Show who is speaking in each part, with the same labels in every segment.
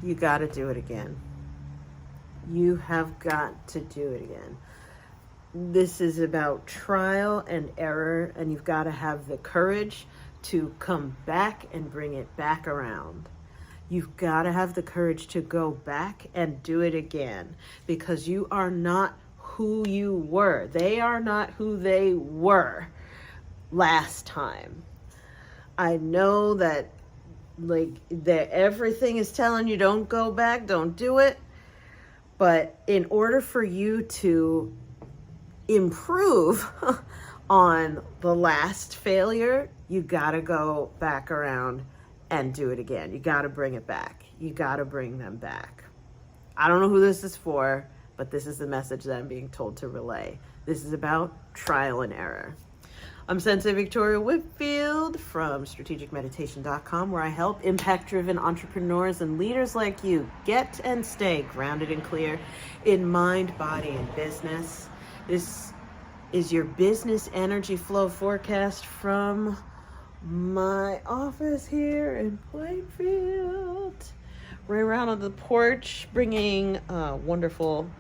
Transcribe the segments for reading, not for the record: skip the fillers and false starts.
Speaker 1: you got to do it again. You have got to do it again. This is about trial and error, and you've got to have the courage to come back and bring it back around. You've got to have the courage to go back and do it again, because you are not who you were. They are not who they were last time. I know that everything is telling you don't go back, don't do it. But in order for you to improve on the last failure, you got to go back around and do it again. You got to bring it back. You got to bring them back. I don't know who this is for, but this is the message that I'm being told to relay. This is about trial and error. I'm Sensei Victoria Whitfield from strategicmeditation.com, where I help impact-driven entrepreneurs and leaders like you get and stay grounded and clear in mind, body, and business. This is your business energy flow forecast from my office here in Plainfield. Right around on the porch, bringing wonderful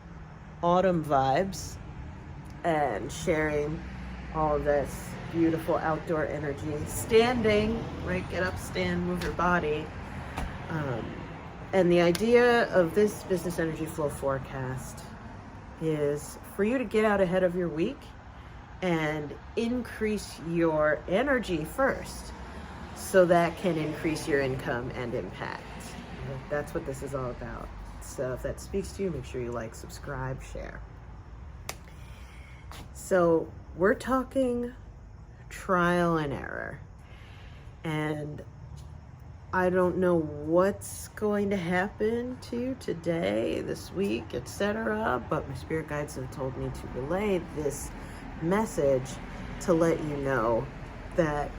Speaker 1: autumn vibes and sharing all of this beautiful outdoor energy. Standing, right? Get up, stand, move your body. And the idea of this business energy flow forecast is for you to get out ahead of your week and increase your energy first, so that can increase your income and impact. That's what this is all about. So if that speaks to you, make sure you like, subscribe, share. So we're talking trial and error, and I don't know what's going to happen to you today, this week, etc., but my spirit guides have told me to relay this message to let you know that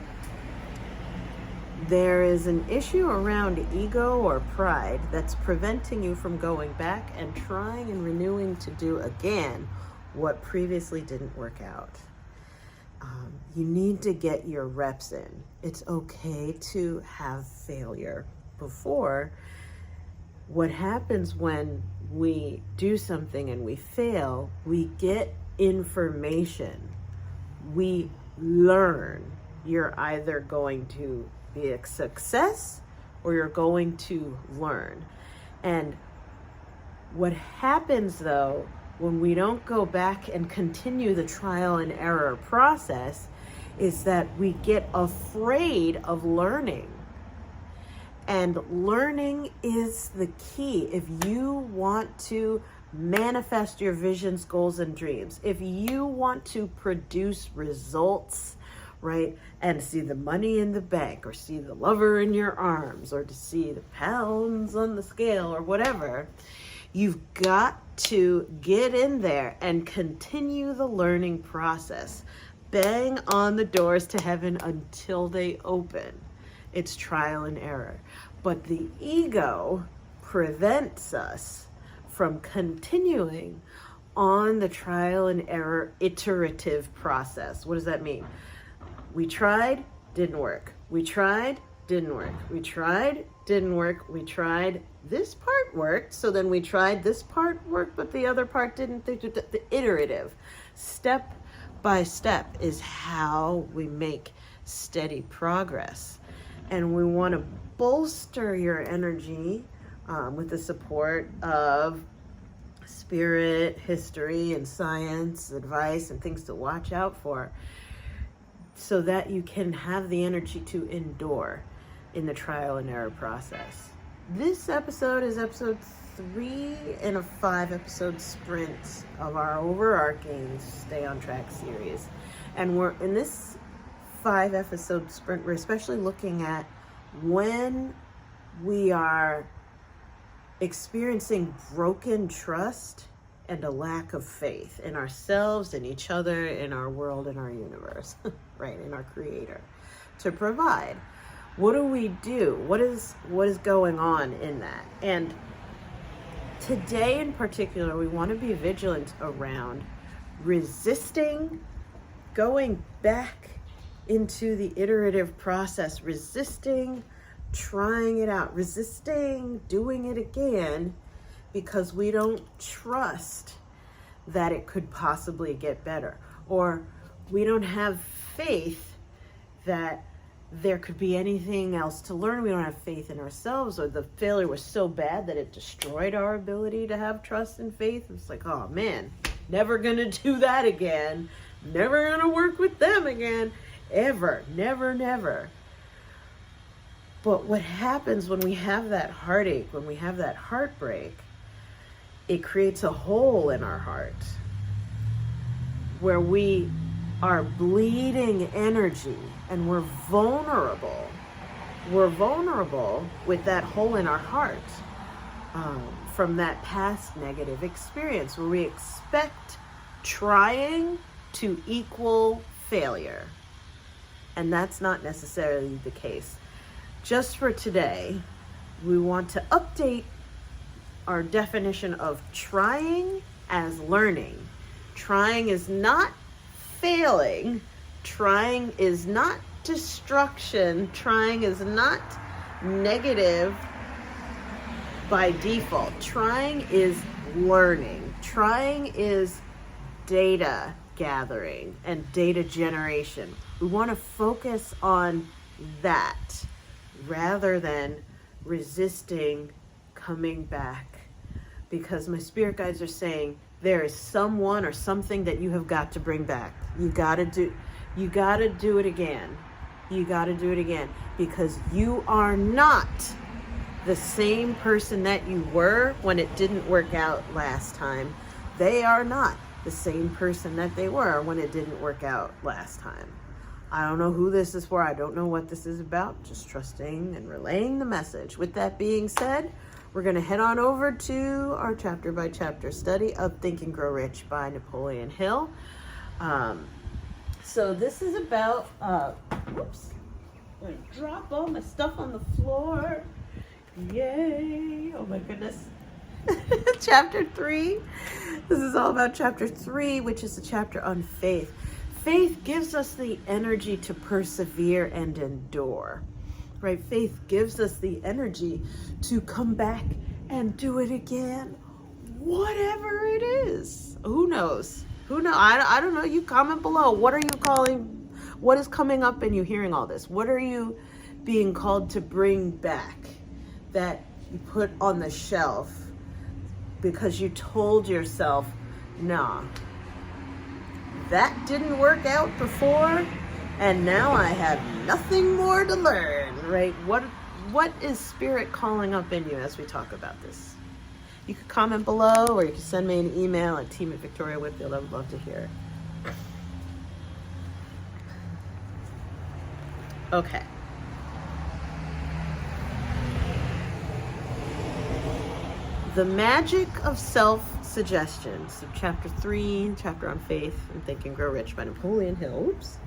Speaker 1: there is an issue around ego or pride that's preventing you from going back and trying and renewing to do again what previously didn't work out. You need to get your reps in. It's okay to have failure before. What happens when we do something and we fail, we get information. We learn. You're either going to be a success or you're going to learn. And what happens though, when we don't go back and continue the trial and error process, is that we get afraid of learning. And learning is the key. If you want to manifest your visions, goals, and dreams, if you want to produce results, right, and see the money in the bank, or see the lover in your arms, or to see the pounds on the scale, or whatever, you've got to get in there and continue the learning process. Bang on the doors to heaven until they open. It's trial and error. But the ego prevents us from continuing on the trial and error iterative process. What does that mean? We tried, didn't work. We tried, didn't work. We tried, didn't work. We tried, this part worked, so then we tried, this part worked, but the other part didn't. The iterative, step by step, is how we make steady progress. And we want to bolster your energy with the support of spirit, history, and science, advice, and things to watch out for, so that you can have the energy to endure in the trial and error process. This episode is episode 3 in a 5-episode sprint of our overarching Stay on Track series. And we're in this 5-episode sprint, we're especially looking at when we are experiencing broken trust and a lack of faith in ourselves, in each other, in our world, in our universe, right, in our creator, to provide. What do we do? What is going on in that? And today in particular, we want to be vigilant around resisting going back into the iterative process, resisting trying it out, resisting doing it again because we don't trust that it could possibly get better, or we don't have faith that there could be anything else to learn. We don't have faith in ourselves, or the failure was so bad that it destroyed our ability to have trust and faith. It's like, oh man, never gonna do that again. Never gonna work with them again. Ever. Never, never. But what happens when we have that heartache, when we have that heartbreak, it creates a hole in our heart where we are bleeding energy and we're vulnerable. We're vulnerable with that hole in our heart from that past negative experience where we expect trying to equal failure. And that's not necessarily the case. Just for today, we want to update our definition of trying as learning. Trying is not failing. Trying is not destruction. Trying is not negative by default. Trying is learning. Trying is data gathering and data generation. We want to focus on that rather than resisting coming back, because my spirit guides are saying there is someone or something that you have got to bring back. You got to do it again. You got to do it again, because you are not the same person that you were when it didn't work out last time. They are not the same person that they were when it didn't work out last time. I don't know who this is for. I don't know what this is about. Just trusting and relaying the message. With that being said, we're going to head on over to our chapter by chapter study of Think and Grow Rich by Napoleon Hill. So this is about, whoops, I'm going to drop all my stuff on the floor. Yay. Oh my goodness. Chapter 3. This is all about chapter 3, which is a chapter on faith. Faith gives us the energy to persevere and endure, right? Faith gives us the energy to come back and do it again, whatever it is. Who knows? Who knows? I don't know. You comment below. What are you calling? What is coming up in you hearing all this? What are you being called to bring back that you put on the shelf because you told yourself, nah, that didn't work out before, and now I have nothing more to learn, right? What is spirit calling up in you as we talk about this? You can comment below, or you can send me an email at team@victoriawhitfield. I would love to hear it. Okay. The Magic of Self-Suggestion. So chapter 3, chapter on faith and Think and Grow Rich by Napoleon Hill. Oops.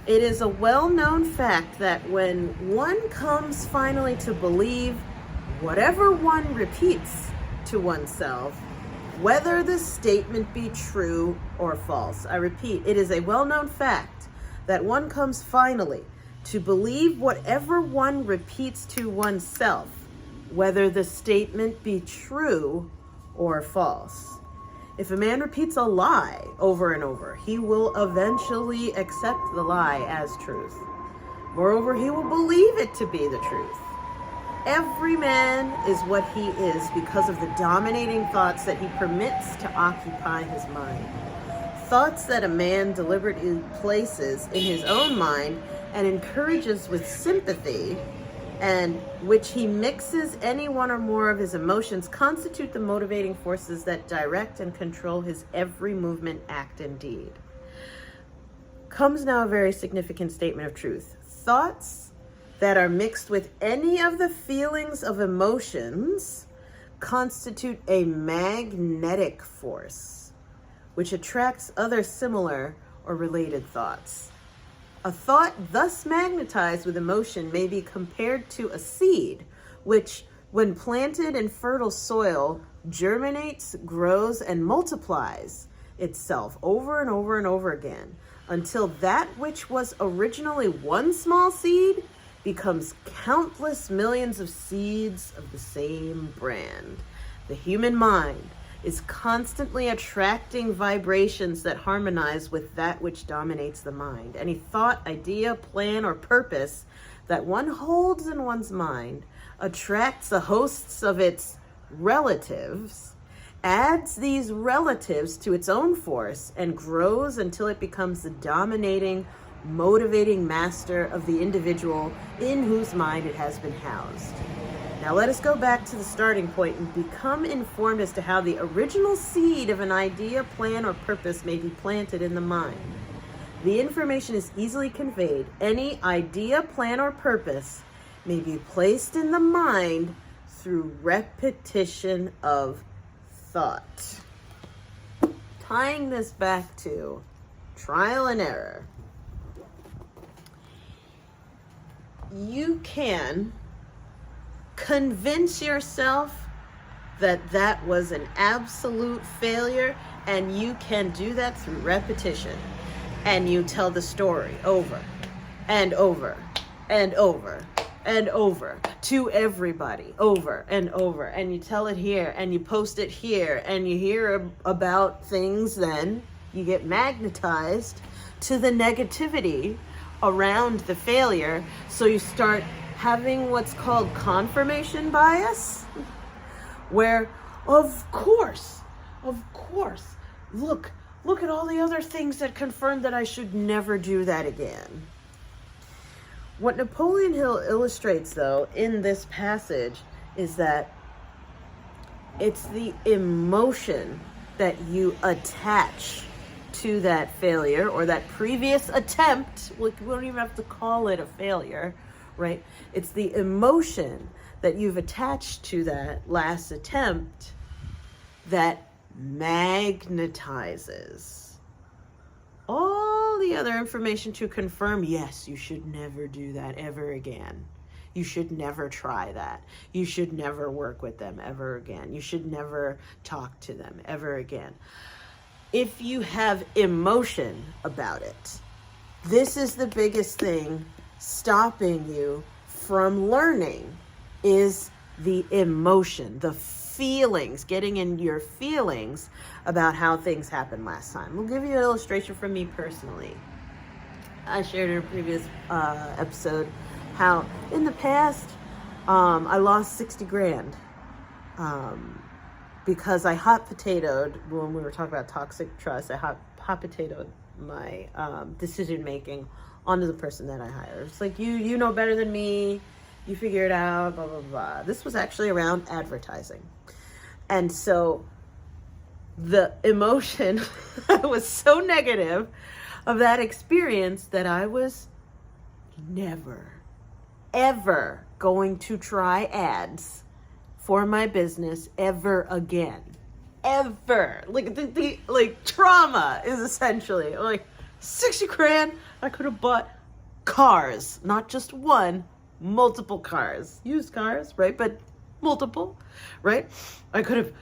Speaker 1: It is a well-known fact that when one comes finally to believe whatever one repeats to oneself, whether the statement be true or false. I repeat, it is a well-known fact that one comes finally to believe whatever one repeats to oneself, whether the statement be true or false. If a man repeats a lie over and over, he will eventually accept the lie as truth. Moreover, he will believe it to be the truth. Every man is what he is because of the dominating thoughts that he permits to occupy his mind. Thoughts that a man deliberately places in his own mind and encourages with sympathy, and which he mixes any one or more of his emotions, constitute the motivating forces that direct and control his every movement, act, and deed. Comes now a very significant statement of truth. Thoughts that are mixed with any of the feelings of emotions constitute a magnetic force, which attracts other similar or related thoughts. A thought thus magnetized with emotion may be compared to a seed, which, when planted in fertile soil, germinates, grows, and multiplies itself over and over and over again. until that which was originally one small seed becomes countless millions of seeds of the same brand. The human mind is constantly attracting vibrations that harmonize with that which dominates the mind. Any thought, idea, plan, or purpose that one holds in one's mind attracts the hosts of its relatives, adds these relatives to its own force, and grows until it becomes the dominating, motivating master of the individual in whose mind it has been housed. Now let us go back to the starting point and become informed as to how the original seed of an idea, plan, or purpose may be planted in the mind. The information is easily conveyed. Any idea, plan, or purpose may be placed in the mind through repetition of thought. Tying this back to trial and error, you can convince yourself that that was an absolute failure, and you can do that through repetition. And you tell the story over and over and over and over to everybody, over and over, and you tell it here and you post it here, and you hear about things, then you get magnetized to the negativity around the failure. So you start having what's called confirmation bias, where of course, look at all the other things that confirm that I should never do that again. What Napoleon Hill illustrates, though, in this passage is that it's the emotion that you attach to that failure or that previous attempt. We don't even have to call it a failure, right? It's the emotion that you've attached to that last attempt that magnetizes all the other information to confirm, yes, you should never do that ever again. You should never try that. You should never work with them ever again. You should never talk to them ever again. If you have emotion about it, this is the biggest thing stopping you from learning, is the emotion, the feelings, getting in your feelings about how things happened last time. We'll give you an illustration from me personally. I shared in a previous episode how in the past I lost 60 grand because I hot potatoed, when we were talking about toxic trust, I hot potatoed my decision making onto the person that I hired. It's like, you know better than me, you figure it out, blah, blah, blah. This was actually around advertising. And so the emotion was so negative of that experience that I was never, ever going to try ads for my business ever again. Ever. Like trauma is essentially like 60 grand. I could have bought cars, not just one, multiple cars, used cars, right? But multiple, right? I could have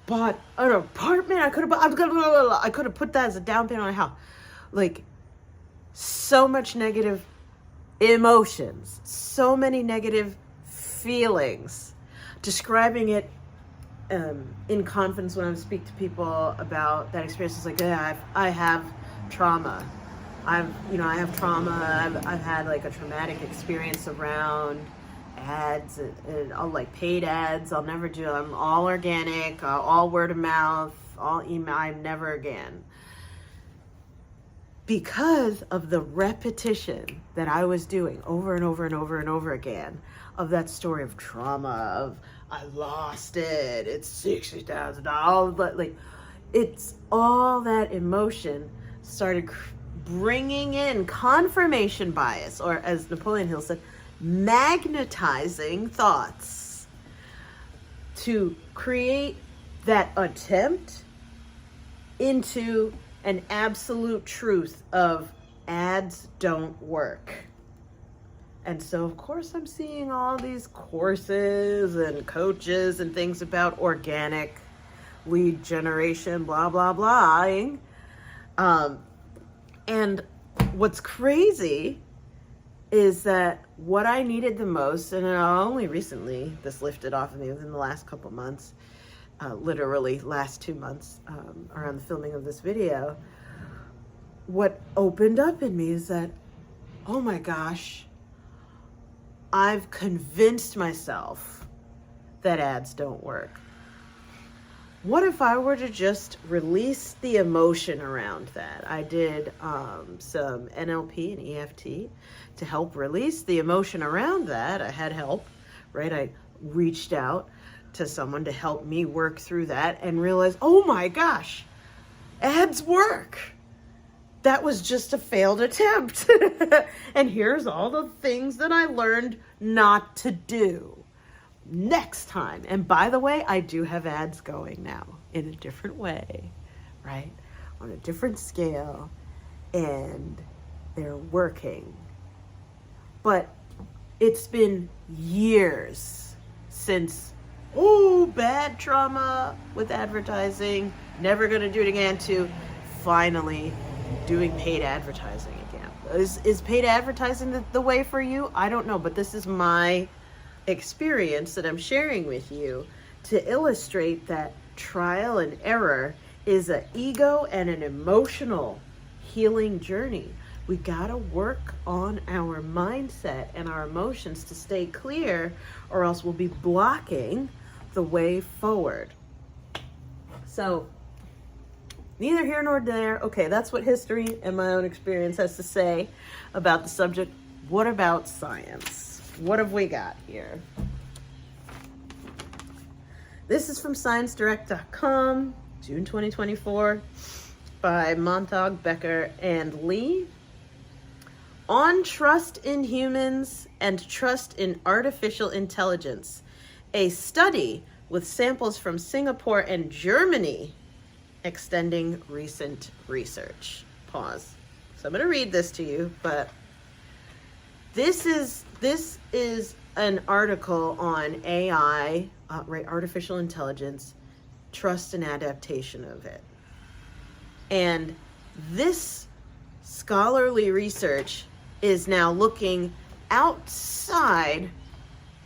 Speaker 1: bought an apartment. I could have put that as a down payment on a house. Like, so much negative emotions, so many negative feelings. Describing it in confidence when I speak to people about that experience, it's like, yeah, I have trauma. I have trauma. I've had like a traumatic experience around ads and all like paid ads. I'll never do them. All organic, all word of mouth, all email. I'm never again. Because of the repetition that I was doing over and over and over and over again of that story of trauma, of I lost it, it's $60,000, but like, it's all that emotion started bringing in confirmation bias, or as Napoleon Hill said, magnetizing thoughts to create that attempt into an absolute truth of ads don't work. And so, of course, I'm seeing all these courses and coaches and things about organic lead generation, blah, blah, blah. And what's crazy is that what I needed the most, and only recently this lifted off of me within the last couple months, literally last 2 months, around the filming of this video, what opened up in me is that, oh my gosh, I've convinced myself that ads don't work. What if I were to just release the emotion around that? I did some NLP and EFT to help release the emotion around that. I had help, right? I reached out to someone to help me work through that and realized, oh my gosh, ads work. That was just a failed attempt. And here's all the things that I learned not to do next time. And by the way, I do have ads going now in a different way, right? On a different scale, and they're working. But it's been years since, bad trauma with advertising, never gonna do it again, to finally doing paid advertising again. Is paid advertising the way for you? I don't know, but this is my experience that I'm sharing with you to illustrate that trial and error is an ego and an emotional healing journey. We gotta work on our mindset and our emotions to stay clear, or else we'll be blocking the way forward. So neither here nor there. Okay, that's what history and my own experience has to say about the subject. What about science? What have we got here? This is from ScienceDirect.com, June 2024, by Montag, Becker, and Lee. On trust in humans and trust in artificial intelligence, a study with samples from Singapore and Germany extending recent research. Pause. So I'm going to read this to you, but this is an article on AI, right, artificial intelligence, trust and adaptation of it. And this scholarly research is now looking outside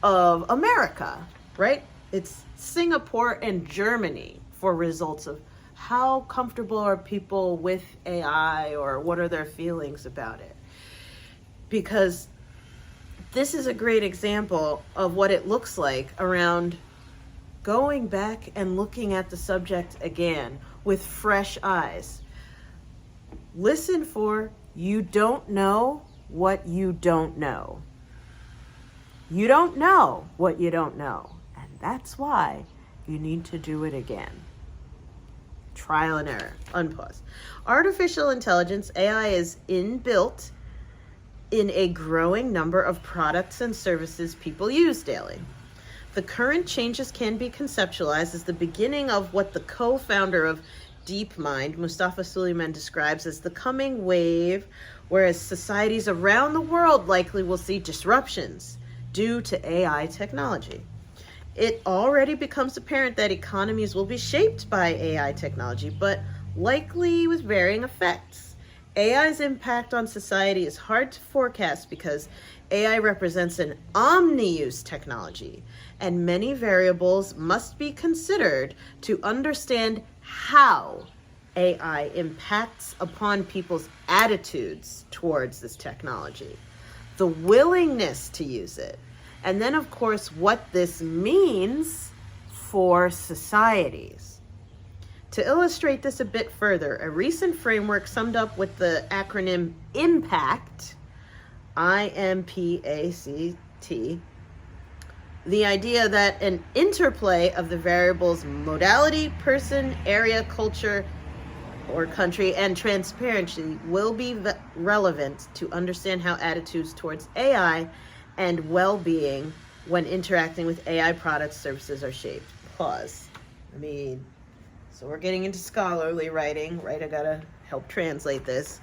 Speaker 1: of America, right? It's Singapore and Germany for results of how comfortable are people with AI, or what are their feelings about it. Because this is a great example of what it looks like around going back and looking at the subject again with fresh eyes. Listen for, you don't know what you don't know. You don't know what you don't know. And that's why you need to do it again. Trial and error. Unpause. Artificial intelligence, AI, is inbuilt in a growing number of products and services people use daily. The current changes can be conceptualized as the beginning of what the co-founder of DeepMind, Mustafa Suleyman, describes as the coming wave, whereas societies around the world likely will see disruptions due to AI technology. It already becomes apparent that economies will be shaped by AI technology, but likely with varying effects. AI's impact on society is hard to forecast because AI represents an omni-use technology, and many variables must be considered to understand how AI impacts upon people's attitudes towards this technology, the willingness to use it, and then, of course, what this means for societies. To illustrate this a bit further, a recent framework summed up with the acronym IMPACT, IMPACT, the idea that an interplay of the variables modality, person, area, culture, or country, and transparency will be relevant to understand how attitudes towards AI and well-being when interacting with AI products, services are shaped. Pause. So we're getting into scholarly writing, right? I gotta help translate this.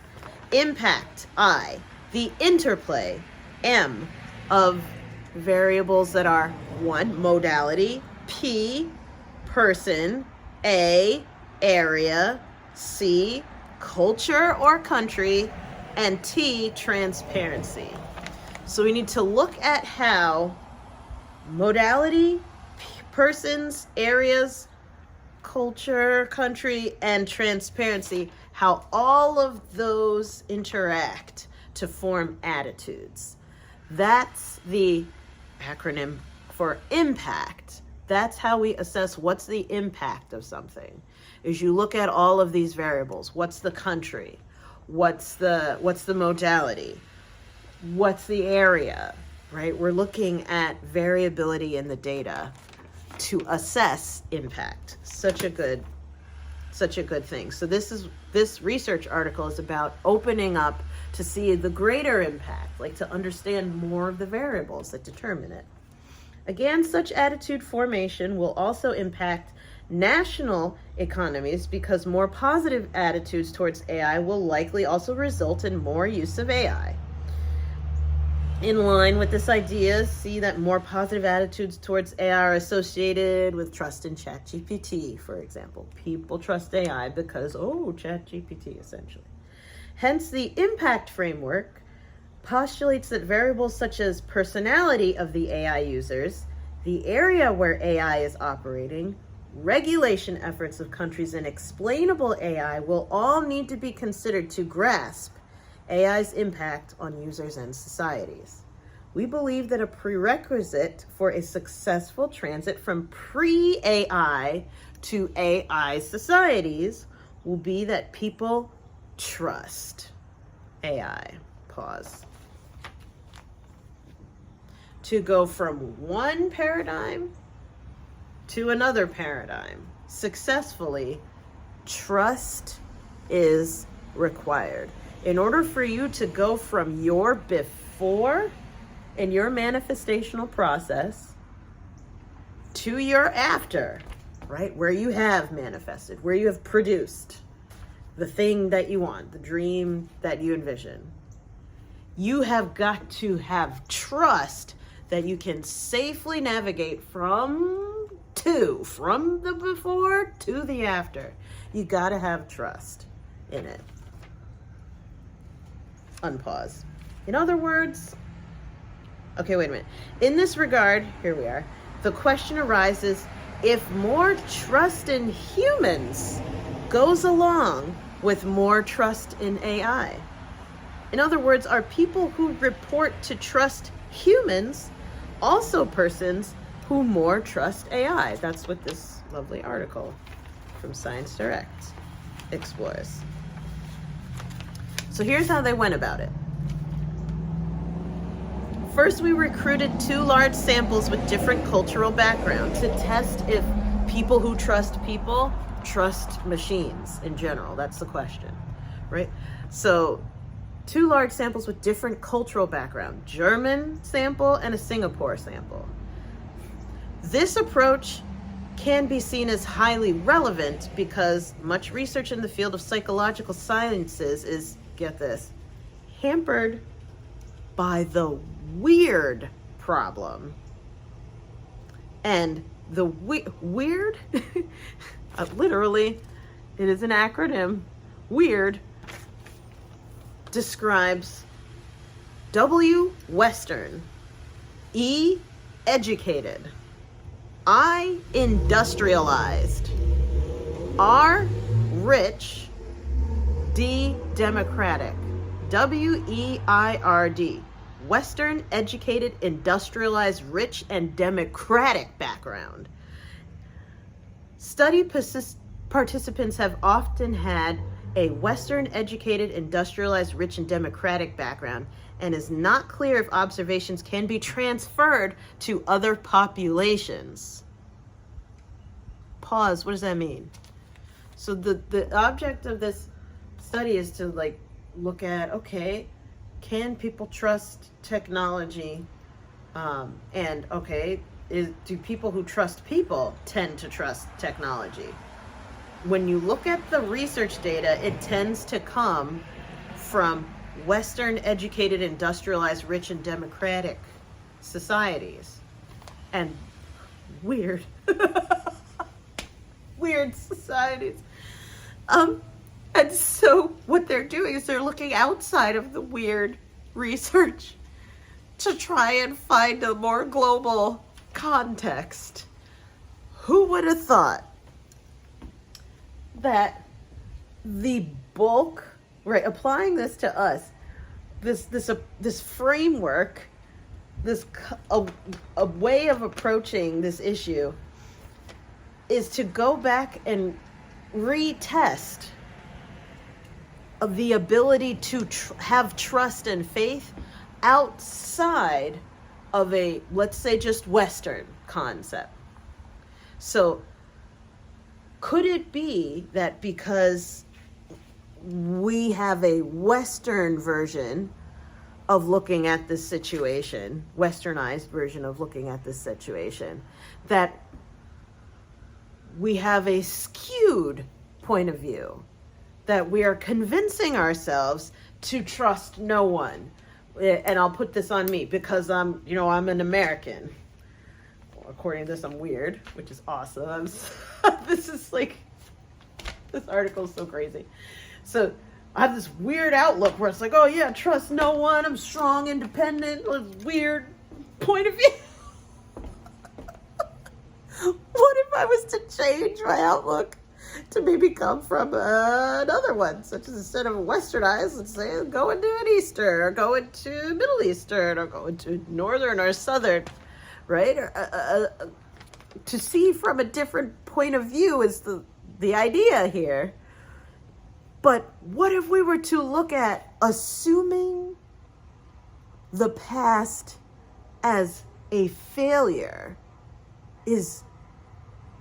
Speaker 1: Impact, I. The interplay, M, of variables that are 1, modality, P, person, A, area, C, culture or country, and T, transparency. So we need to look at how modality, persons, areas, culture, country, and transparency, how all of those interact to form attitudes. That's the acronym for impact. That's how we assess what's the impact of something. Is you look at all of these variables. What's the country? What's the modality? What's the area? Right? We're looking at variability in the data to assess impact. Such a good thing. So this research article is about opening up to see the greater impact, like to understand more of the variables that determine it. Again, such attitude formation will also impact national economies because more positive attitudes towards AI will likely also result in more use of AI. In line with this idea, see that more positive attitudes towards AI are associated with trust in ChatGPT, for example. People trust AI because, ChatGPT, essentially. Hence, the impact framework postulates that variables such as personality of the AI users, the area where AI is operating, regulation efforts of countries, and explainable AI will all need to be considered to grasp AI's impact on users and societies. We believe that a prerequisite for a successful transit from pre-AI to AI societies will be that people trust AI. Pause. To go from one paradigm to another paradigm successfully, trust is required. In order for you to go from your before in your manifestational process to your after, right? Where you have manifested, where you have produced the thing that you want, the dream that you envision. You have got to have trust that you can safely navigate from the before to the after. You got to have trust in it. Unpause. In other words, okay, wait a minute. In this regard, here we are. The question arises, if more trust in humans goes along with more trust in AI. In other words, are people who report to trust humans also persons who more trust AI? That's what this lovely article from Science Direct explores. So here's how they went about it. First, we recruited 2 large samples with different cultural backgrounds to test if people who trust people trust machines in general. That's the question, right? So 2 large samples with different cultural background, German sample and a Singapore sample. This approach can be seen as highly relevant because much research in the field of psychological sciences is, get this, hampered by the weird problem. And the weird, literally, it is an acronym, weird, describes W, Western, E, educated, I, industrialized, R, rich, D, democratic. WEIRD, Western, educated, industrialized, rich, and democratic background. Study participants have often had a Western, educated, industrialized, rich, and democratic background, and is not clear if observations can be transferred to other populations. Pause. What does that mean? So the object of this study is to look at, okay, can people trust technology? And okay, do people who trust people tend to trust technology? When you look at the research data, it tends to come from Western, educated, industrialized, rich, and democratic societies. And weird, weird societies. And so what they're doing is they're looking outside of the weird research to try and find a more global context. Who would have thought that the bulk, right, applying this to us, this framework, a way of approaching this issue is to go back and retest of the ability to have trust and faith outside of a, let's say, just Western concept. So could it be that because we have a Western version of looking at this situation, Westernized version of looking at this situation, that we have a skewed point of view, that we are convincing ourselves to trust no one? And I'll put this on me because I'm an American. According to this, I'm weird, which is awesome. This article is so crazy. So I have this weird outlook where it's like, oh yeah, trust no one. I'm strong, independent, weird point of view. What if I was to change my outlook to maybe come from another one, such as instead of Westernized, let's say going to an Eastern, or going to Middle Eastern, or going to Northern or Southern, right? To see from a different point of view is the idea here. But what if we were to look at assuming the past as a failure is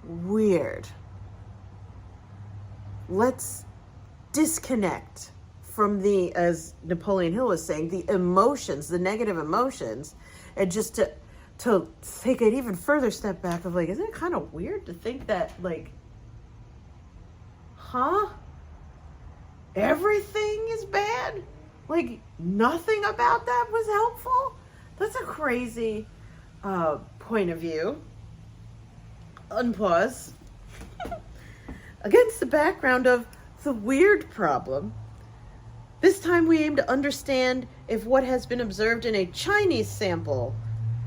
Speaker 1: weird? Let's disconnect from the, as Napoleon Hill was saying, the emotions, the negative emotions, and just to take an even further step back of isn't it kind of weird to think that everything is bad? Nothing about that was helpful? That's a crazy point of view. Unpause. Against the background of the weird problem, this time we aim to understand if what has been observed in a Chinese sample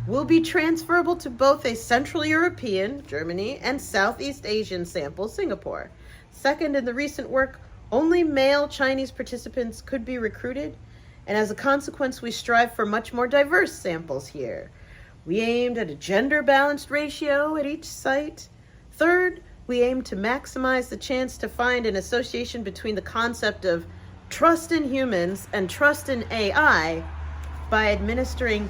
Speaker 1: will be transferable to both a Central European, Germany, and Southeast Asian sample, Singapore. Second, in the recent work, only male Chinese participants could be recruited, and as a consequence, we strive for much more diverse samples here. We aimed at a gender-balanced ratio at each site. Third, we aim to maximize the chance to find an association between the concept of trust in humans and trust in AI by administering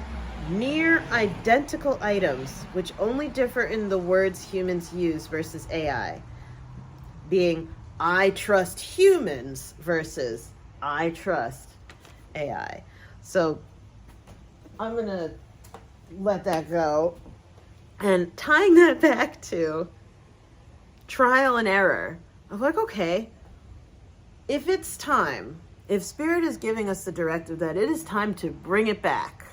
Speaker 1: near identical items, which only differ in the words humans use versus AI, being I trust humans versus I trust AI. So I'm going to let that go. And tying that back to trial and error, I'm okay, if it's time, if Spirit is giving us the directive that it is time to bring it back,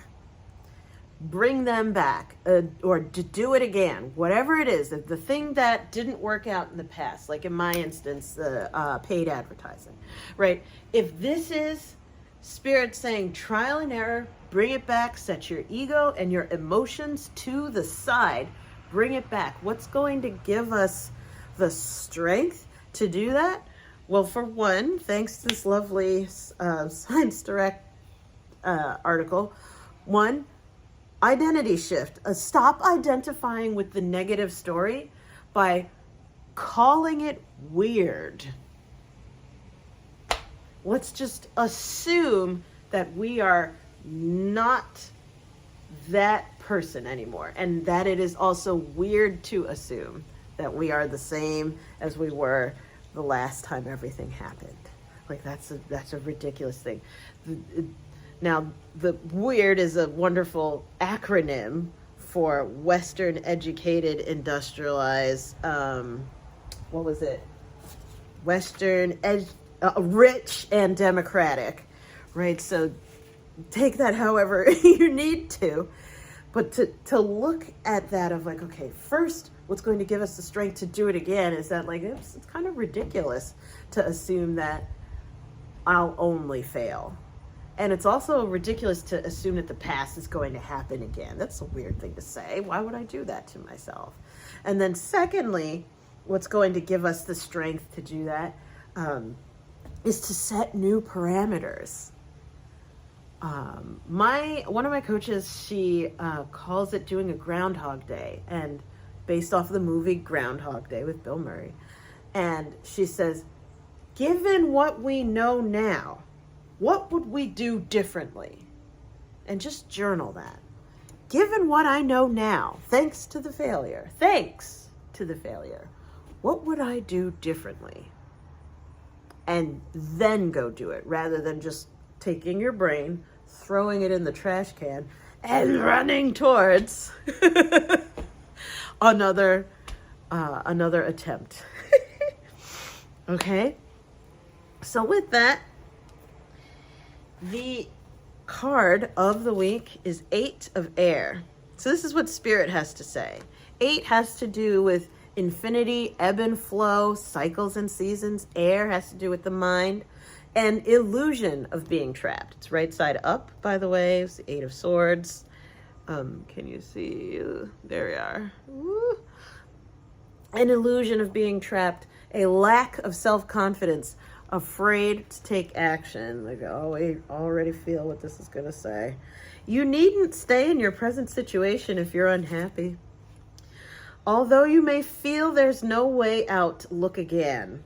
Speaker 1: bring them back, or to do it again, whatever it is, the thing that didn't work out in the past, like in my instance, the paid advertising, right? If this is Spirit saying trial and error, bring it back, set your ego and your emotions to the side, bring it back. What's going to give us the strength to do that? Well, for one, thanks to this lovely Science Direct article, one, identity shift. Stop identifying with the negative story by calling it weird. Let's just assume that we are not that person anymore, and that it is also weird to assume that we are the same as we were the last time everything happened. That's a ridiculous thing. Now, the weird is a wonderful acronym for Western educated, industrialized, rich and democratic, right? So take that however you need to. But to look at that of like, okay, first, what's going to give us the strength to do it again is that like, it's kind of ridiculous to assume that I'll only fail. And it's also ridiculous to assume that the past is going to happen again. That's a weird thing to say. Why would I do that to myself? And then secondly, what's going to give us the strength to do that is to set new parameters. One of my coaches, she calls it doing a Groundhog Day, and based off of the movie Groundhog Day with Bill Murray. And she says, given what we know now, what would we do differently? And just journal that. Given what I know now, thanks to the failure, what would I do differently? And then go do it, rather than just taking your brain, throwing it in the trash can, and running towards another attempt. Okay? So with that, the card of the week is 8 of Air. So this is what Spirit has to say. 8 has to do with infinity, ebb and flow, cycles and seasons. Air has to do with the mind and illusion of being trapped. It's right side up, by the way. It's the 8 of Swords. Can you see? There we are. Woo. An illusion of being trapped, a lack of self-confidence, afraid to take action. Like, oh, I already feel what this is going to say. You needn't stay in your present situation if you're unhappy. Although you may feel there's no way out, look again.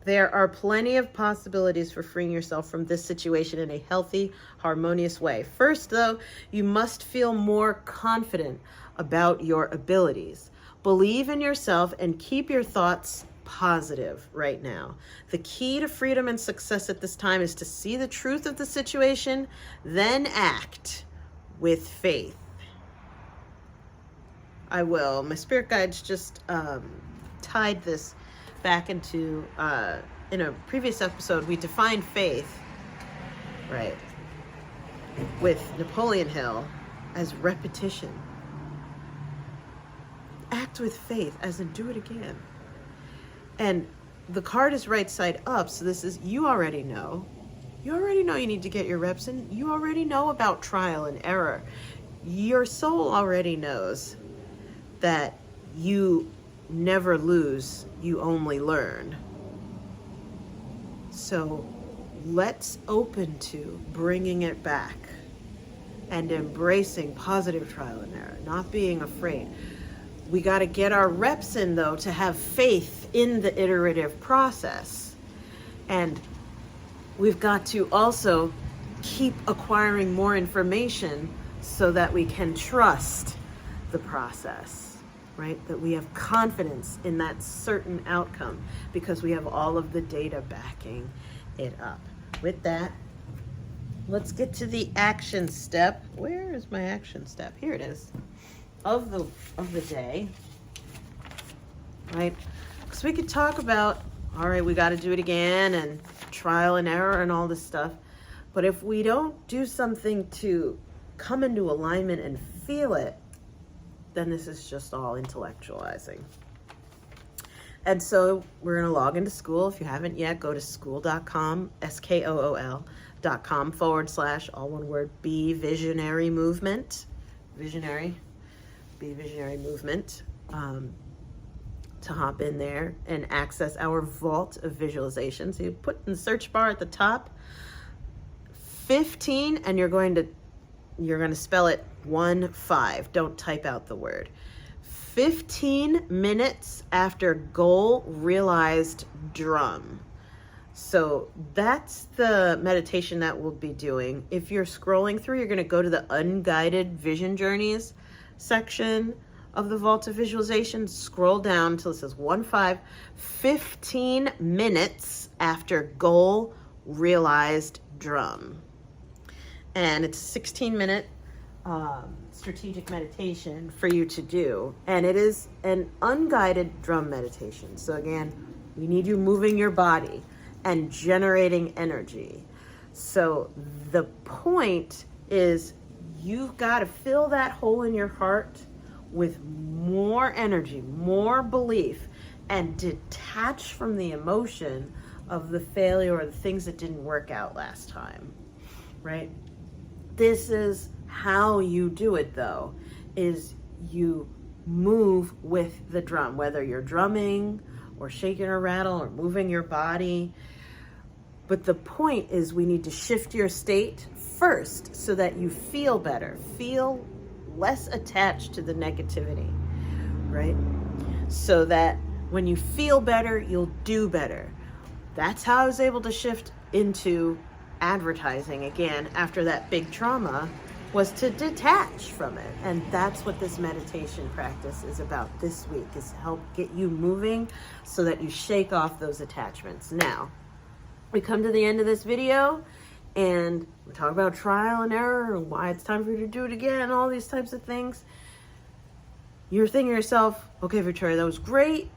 Speaker 1: There are plenty of possibilities for freeing yourself from this situation in a healthy, harmonious way. First, though, you must feel more confident about your abilities. Believe in yourself and keep your thoughts positive right now. The key to freedom and success at this time is to see the truth of the situation, then act with faith. I will. My spirit guides just tied this back into, in a previous episode, we defined faith, right, with Napoleon Hill as repetition. Act with faith, as in do it again. And the card is right side up, so this is, you already know. You already know you need to get your reps in. You already know about trial and error. Your soul already knows that you never lose, you only learn. So let's open to bringing it back and embracing positive trial and error, not being afraid. We got to get our reps in, though, to have faith in the iterative process. And we've got to also keep acquiring more information so that we can trust the process, right? That we have confidence in that certain outcome because we have all of the data backing it up. With that, let's get to the action step. Where is my action step? Here it is. Of the day, right? Because we could talk about, all right, we got to do it again and trial and error and all this stuff. But if we don't do something to come into alignment and feel it, then this is just all intellectualizing. And so we're going to log into Skool. If you haven't yet, go to skool.com, SKOOL.com / all one word, Be Visionary Movement. Visionary. Be Visionary Movement, to hop in there and access our vault of visualization. So you put in the search bar at the top 15, and you're going to spell it 1-5. Don't type out the word. 15 minutes after goal realized drum. So that's the meditation that we'll be doing. If you're scrolling through, you're going to go to the unguided vision journeys section of the Vault of Visualization. Scroll down until it says 1-5, 15 minutes after goal realized drum. And it's a 16-minute strategic meditation for you to do. And it is an unguided drum meditation. So again, we need you moving your body and generating energy. So the point is You've got to fill that hole in your heart with more energy, more belief, and detach from the emotion of the failure or the things that didn't work out last time, right? This is how you do it, though, is you move with the drum, whether you're drumming or shaking a rattle or moving your body. But the point is we need to shift your state first so that you feel better, feel less attached to the negativity, right? So that when you feel better, you'll do better. That's how I was able to shift into advertising again after that big trauma, was to detach from it. And that's what this meditation practice is about this week, is help get you moving so that you shake off those attachments. Now, we come to the end of this video and we talk about trial and error and why it's time for you to do it again, all these types of things. You're thinking to yourself, okay, Victoria, that was great.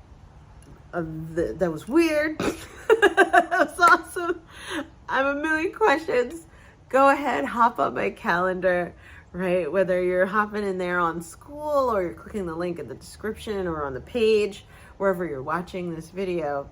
Speaker 1: That was weird. That was awesome. I have a million questions. Go ahead, hop on my calendar, right? Whether you're hopping in there on Skool or you're clicking the link in the description or on the page, wherever you're watching this video,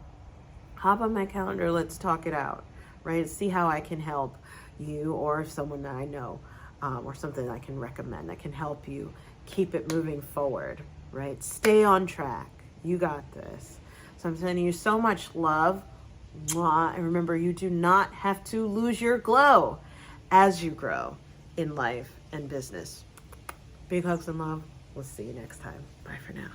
Speaker 1: hop on my calendar. Let's talk it out, right? See how I can help you or someone that I know or something I can recommend that can help you keep it moving forward, right? Stay on track. You got this. So I'm sending you so much love. Mwah. And remember, you do not have to lose your glow as you grow in life and business. Big hugs and love. We'll see you next time. Bye for now.